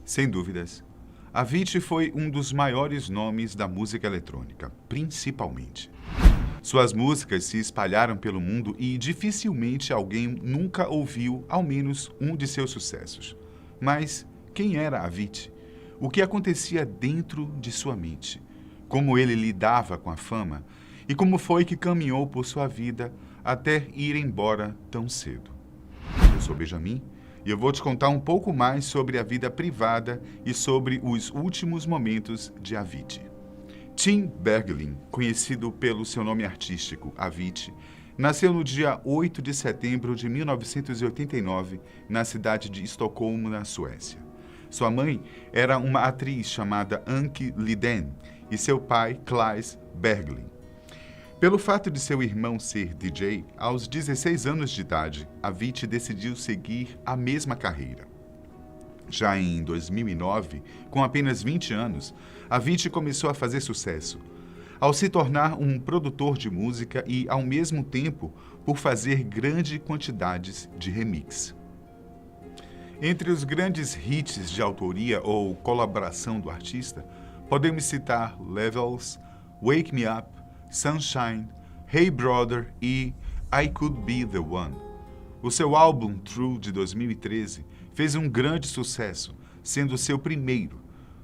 Sem dúvidas, Avicii foi um dos maiores nomes da música eletrônica, principalmente. Suas músicas se espalharam pelo mundo e dificilmente alguém nunca ouviu ao menos um de seus sucessos. Mas quem era Avicii? O que acontecia dentro de sua mente? Como ele lidava com a fama? E como foi que caminhou por sua vida até ir embora tão cedo? Eu sou Benjamin e eu vou te contar um pouco mais sobre a vida privada e sobre os últimos momentos de Avicii. Tim Bergling, conhecido pelo seu nome artístico, Avicii, nasceu no dia 8 de setembro de 1989, na cidade de Estocolmo, na Suécia. Sua mãe era uma atriz chamada Anki Lidén e seu pai, Claes Bergling. Pelo fato de seu irmão ser DJ, aos 16 anos de idade, Avicii decidiu seguir a mesma carreira. Já em 2009, com apenas 20 anos, Avicii começou a fazer sucesso, ao se tornar um produtor de música e, ao mesmo tempo, por fazer grandes quantidades de remix. Entre os grandes hits de autoria ou colaboração do artista, podemos citar Levels, Wake Me Up, Sunshine, Hey Brother e I Could Be The One. O seu álbum True, de 2013, fez um grande sucesso, sendo seu primeiro.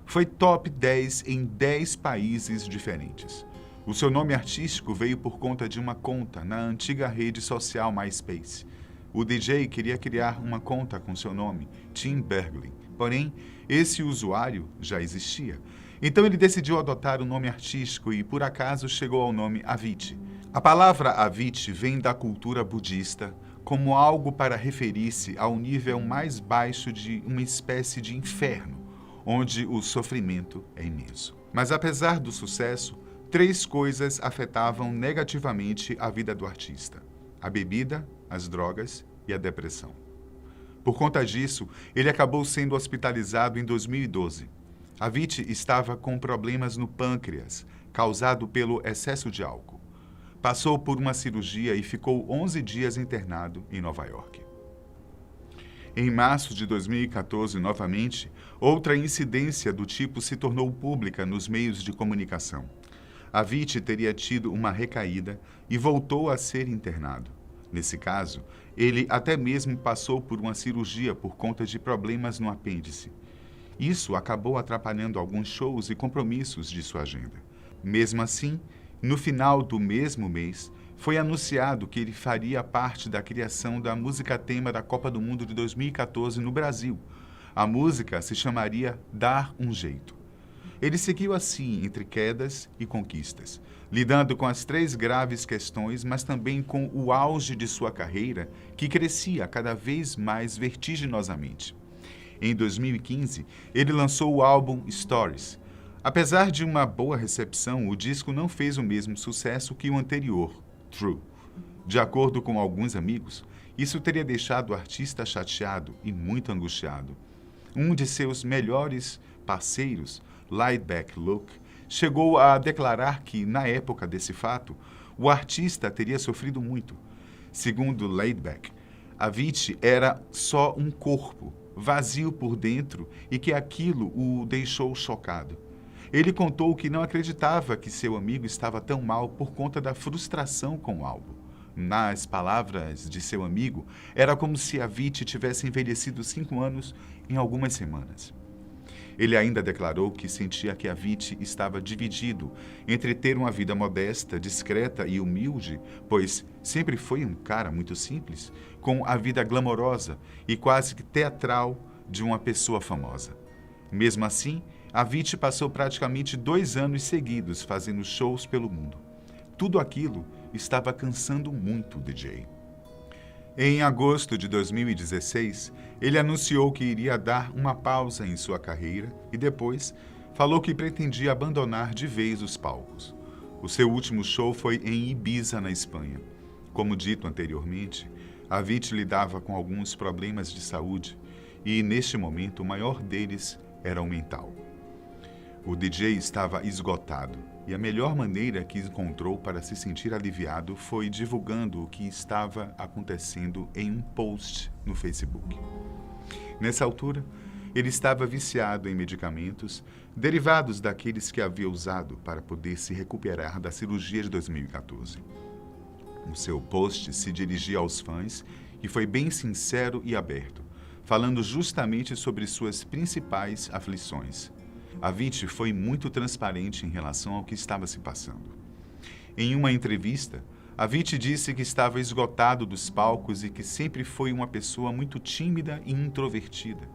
Foi top 10 em 10 países diferentes. O seu nome artístico veio por conta de uma conta na antiga rede social MySpace. O DJ queria criar uma conta com seu nome, Tim Bergling, porém, esse usuário já existia. Então ele decidiu adotar o nome artístico e, por acaso, chegou ao nome Avicii. A palavra Avicii vem da cultura budista como algo para referir-se ao nível mais baixo de uma espécie de inferno, onde o sofrimento é imenso. Mas apesar do sucesso, 3 coisas afetavam negativamente a vida do artista: a bebida, as drogas e a depressão. Por conta disso, ele acabou sendo hospitalizado em 2012. Avicii estava com problemas no pâncreas, causado pelo excesso de álcool. Passou por uma cirurgia e ficou 11 dias internado em Nova York. Em março de 2014, novamente, outra incidência do tipo se tornou pública nos meios de comunicação. Avicii teria tido uma recaída e voltou a ser internado. Nesse caso, ele até mesmo passou por uma cirurgia por conta de problemas no apêndice. Isso acabou atrapalhando alguns shows e compromissos de sua agenda. Mesmo assim, no final do mesmo mês, foi anunciado que ele faria parte da criação da música-tema da Copa do Mundo de 2014 no Brasil. A música se chamaria Dar um Jeito. Ele seguiu assim entre quedas e conquistas, lidando com as 3 graves questões, mas também com o auge de sua carreira, que crescia cada vez mais vertiginosamente. Em 2015, ele lançou o álbum Stories. Apesar de uma boa recepção, o disco não fez o mesmo sucesso que o anterior, True. De acordo com alguns amigos, isso teria deixado o artista chateado e muito angustiado. Um de seus melhores parceiros, Laidback Luke, chegou a declarar que, na época desse fato, o artista teria sofrido muito. Segundo Laidback, Avicii era só um corpo, vazio por dentro, e que aquilo o deixou chocado. Ele contou que não acreditava que seu amigo estava tão mal por conta da frustração com o álbum. Nas palavras de seu amigo, era como se Avicii tivesse envelhecido 5 anos em algumas semanas. Ele ainda declarou que sentia que Avicii estava dividido entre ter uma vida modesta, discreta e humilde, pois sempre foi um cara muito simples, com a vida glamourosa e quase que teatral de uma pessoa famosa. Mesmo assim, Avicii passou praticamente 2 anos seguidos fazendo shows pelo mundo. Tudo aquilo estava cansando muito o DJ. Em agosto de 2016, ele anunciou que iria dar uma pausa em sua carreira e depois falou que pretendia abandonar de vez os palcos. O seu último show foi em Ibiza, na Espanha. Como dito anteriormente, Avicii lidava com alguns problemas de saúde e, neste momento, o maior deles era o mental. O DJ estava esgotado e a melhor maneira que encontrou para se sentir aliviado foi divulgando o que estava acontecendo em um post no Facebook. Nessa altura, Ele estava viciado em medicamentos, derivados daqueles que havia usado para poder se recuperar da cirurgia de 2014. O seu post se dirigia aos fãs e foi bem sincero e aberto, falando justamente sobre suas principais aflições. Avicii foi muito transparente em relação ao que estava se passando. Em uma entrevista, Avicii disse que estava esgotado dos palcos e que sempre foi uma pessoa muito tímida e introvertida.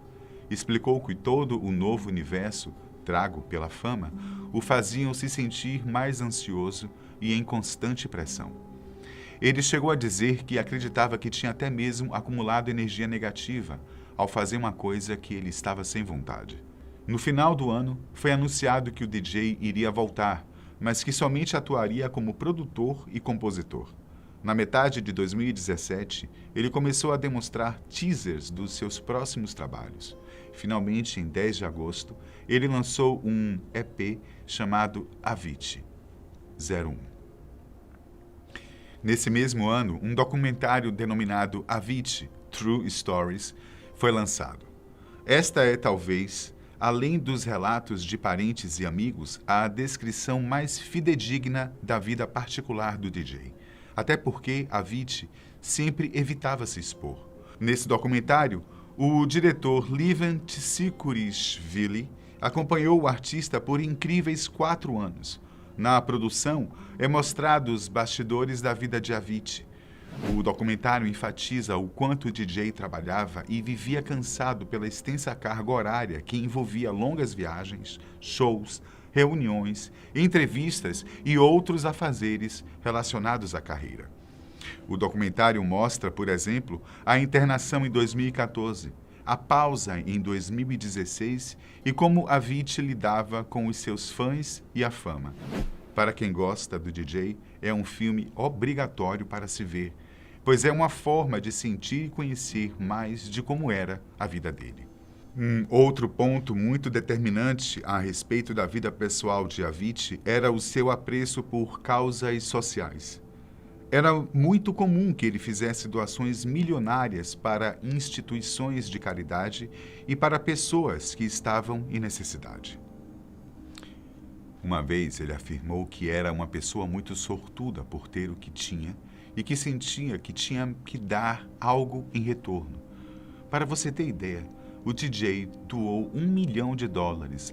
Explicou que todo o novo universo, trago pela fama, o faziam se sentir mais ansioso e em constante pressão. Ele chegou a dizer que acreditava que tinha até mesmo acumulado energia negativa ao fazer uma coisa que ele estava sem vontade. No final do ano, foi anunciado que o DJ iria voltar, mas que somente atuaria como produtor e compositor. Na metade de 2017, ele começou a demonstrar teasers dos seus próximos trabalhos. Finalmente, em 10 de agosto, ele lançou um EP chamado Avicii 01. Nesse mesmo ano, um documentário denominado Avicii True Stories foi lançado. Esta é, talvez, além dos relatos de parentes e amigos, a descrição mais fidedigna da vida particular do DJ. Até porque Avicii sempre evitava se expor. Nesse documentário, o diretor Levan Tsikurishvili acompanhou o artista por incríveis 4 anos. Na produção, é mostrado os bastidores da vida de Avicii. O documentário enfatiza o quanto o DJ trabalhava e vivia cansado pela extensa carga horária que envolvia longas viagens, shows, reuniões, entrevistas e outros afazeres relacionados à carreira. O documentário mostra, por exemplo, a internação em 2014, a pausa em 2016 e como Avicii lidava com os seus fãs e a fama. Para quem gosta do DJ, é um filme obrigatório para se ver, pois é uma forma de sentir e conhecer mais de como era a vida dele. Outro ponto muito determinante a respeito da vida pessoal de Avicii era o seu apreço por causas sociais. Era muito comum que ele fizesse doações milionárias para instituições de caridade e para pessoas que estavam em necessidade. Uma vez ele afirmou que era uma pessoa muito sortuda por ter o que tinha e que sentia que tinha que dar algo em retorno. Para você ter ideia, o DJ doou $1 milhão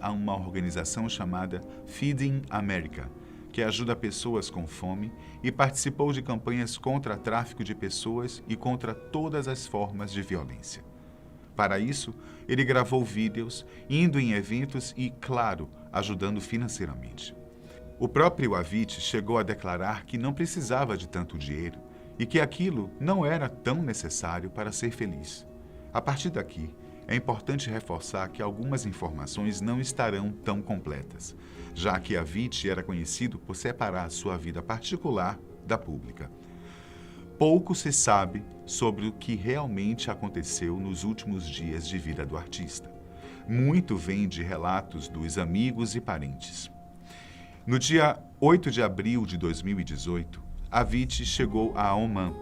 a uma organização chamada Feeding America, que ajuda pessoas com fome e participou de campanhas contra tráfico de pessoas e contra todas as formas de violência. Para isso, ele gravou vídeos, indo em eventos e, claro, ajudando financeiramente. O próprio Avicii chegou a declarar que não precisava de tanto dinheiro e que aquilo não era tão necessário para ser feliz. A partir daqui, é importante reforçar que algumas informações não estarão tão completas, já que Avicii era conhecido por separar sua vida particular da pública. Pouco se sabe sobre o que realmente aconteceu nos últimos dias de vida do artista. Muito vem de relatos dos amigos e parentes. No dia 8 de abril de 2018, Avicii chegou a Oman.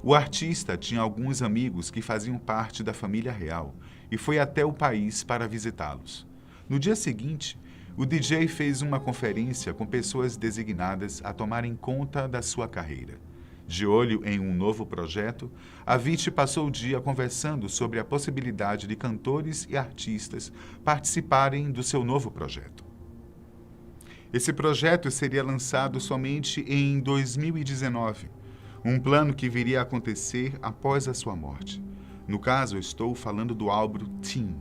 O artista tinha alguns amigos que faziam parte da família real e foi até o país para visitá-los. No dia seguinte, o DJ fez uma conferência com pessoas designadas a tomarem conta da sua carreira. De olho em um novo projeto, Avicii passou o dia conversando sobre a possibilidade de cantores e artistas participarem do seu novo projeto. Esse projeto seria lançado somente em 2019, um plano que viria a acontecer após a sua morte. No caso, eu estou falando do álbum Teen.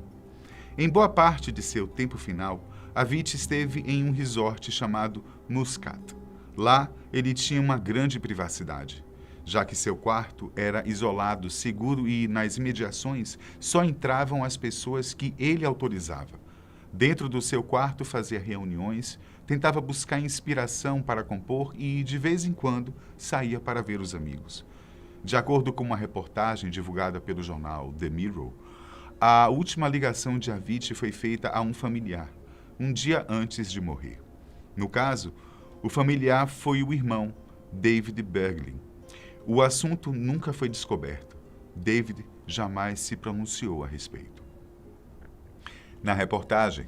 Em boa parte de seu tempo final, Avicii esteve em um resort chamado Muscat. Lá, ele tinha uma grande privacidade, já que seu quarto era isolado, seguro e, nas imediações, só entravam as pessoas que ele autorizava. Dentro do seu quarto fazia reuniões, tentava buscar inspiração para compor e, de vez em quando, saía para ver os amigos. De acordo com uma reportagem divulgada pelo jornal The Mirror, a última ligação de Avicii foi feita a um familiar, um dia antes de morrer. No caso, o familiar foi o irmão, David Berglin. O assunto nunca foi descoberto. David jamais se pronunciou a respeito. Na reportagem,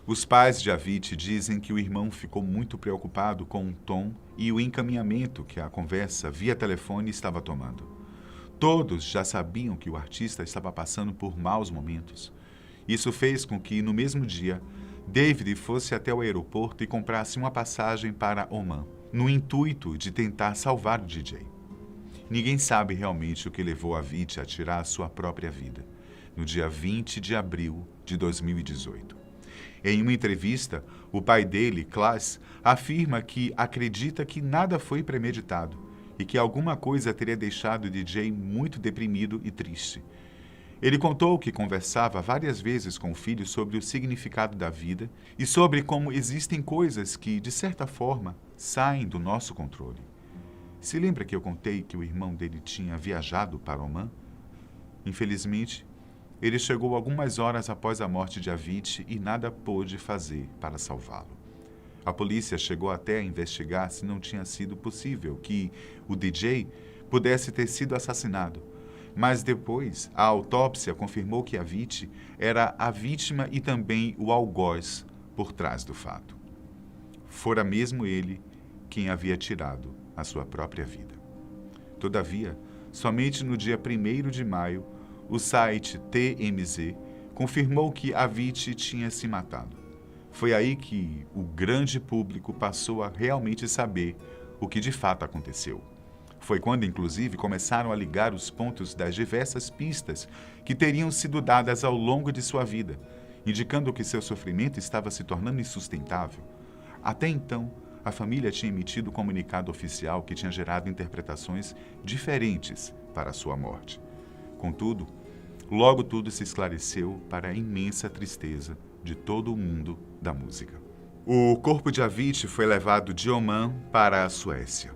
os pais de Avicii dizem que o irmão ficou muito preocupado com o tom e o encaminhamento que a conversa via telefone estava tomando. Todos já sabiam que o artista estava passando por maus momentos. Isso fez com que, no mesmo dia, David fosse até o aeroporto e comprasse uma passagem para Oman, no intuito de tentar salvar o DJ. Ninguém sabe realmente o que levou Avicii a tirar a sua própria vida, no dia 20 de abril de 2018. Em uma entrevista, o pai dele, Klaas, afirma que acredita que nada foi premeditado e que alguma coisa teria deixado o DJ muito deprimido e triste. Ele contou que conversava várias vezes com o filho sobre o significado da vida e sobre como existem coisas que, de certa forma, saem do nosso controle. Se lembra que eu contei que o irmão dele tinha viajado para Oman? Infelizmente, ele chegou algumas horas após a morte de Avicii e nada pôde fazer para salvá-lo. A polícia chegou até a investigar se não tinha sido possível que o DJ pudesse ter sido assassinado, mas depois a autópsia confirmou que Avicii era a vítima e também o algoz por trás do fato. Fora mesmo ele quem havia tirado a sua própria vida. Todavia, somente no dia 1º de maio, o site TMZ confirmou que Avicii tinha se matado. Foi aí que o grande público passou a realmente saber o que de fato aconteceu. Foi quando, inclusive, começaram a ligar os pontos das diversas pistas que teriam sido dadas ao longo de sua vida, indicando que seu sofrimento estava se tornando insustentável. Até então, a família tinha emitido um comunicado oficial que tinha gerado interpretações diferentes para a sua morte. Contudo, logo tudo se esclareceu para a imensa tristeza de todo o mundo da música. O corpo de Avicii foi levado de Oman para a Suécia.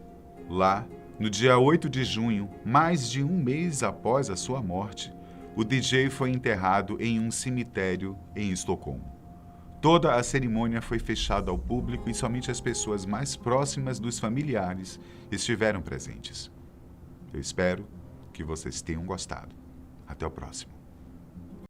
Lá, no dia 8 de junho, mais de um mês após a sua morte, o DJ foi enterrado em um cemitério em Estocolmo. Toda a cerimônia foi fechada ao público e somente as pessoas mais próximas dos familiares estiveram presentes. Eu espero que vocês tenham gostado. Até o próximo.